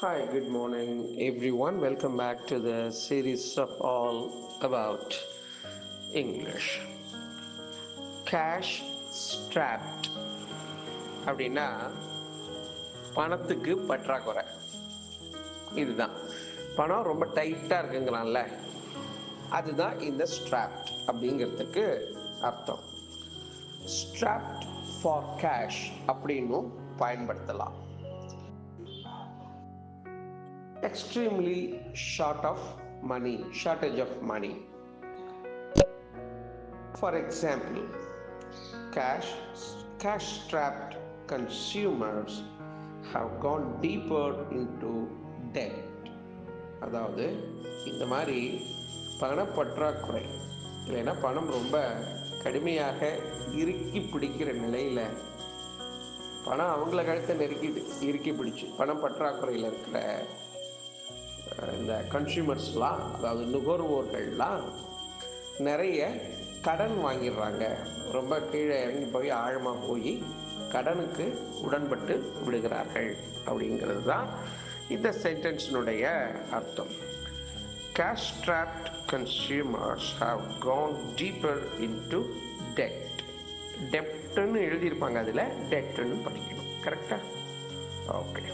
Hi, good morning, everyone. Welcome back to the series of all about English. Cash strapped அப்படின்னா பணத்துக்கு பற்றாக்குறை. இதுதான் பணம் ரொம்ப டைட்டாக இருக்குங்களாம்ல, அதுதான் இந்த strapped அப்படிங்கிறதுக்கு அர்த்தம். strapped for cash அப்படின்னும் பயன்படுத்தலாம். Extremely shortage of money. For example, cash strapped consumers have gone deeper into debt. அதாவது இந்த மாதிரி பணப்பற்றாக்குறை இல்லைன்னா பணம் ரொம்ப கடுமையாக இறுக்கி பிடிக்கிற நிலையில் பணம் அவங்கள கழுத்தை இறுக்கி பிடிச்சு பணம் பற்றாக்குறையில் இருக்கிற இந்த கன்சியூமர்ஸ்லாம், அதாவது நுகர்வோர்கள்லாம் நிறைய கடன் வாங்கிடுறாங்க. ரொம்ப கீழே இறங்கி போய் ஆழமாக போய் கடனுக்கு உடன்பட்டு விடுகிறார்கள் அப்படிங்கிறது தான் இந்த சென்டென்ஸினுடைய அர்த்தம். Cash strapped consumers have gone deeper into debt. டெப்ட்னு எழுதியிருப்பாங்க, அதில் டெப்ட்னு படிக்கணும். கரெக்டா? ஓகே.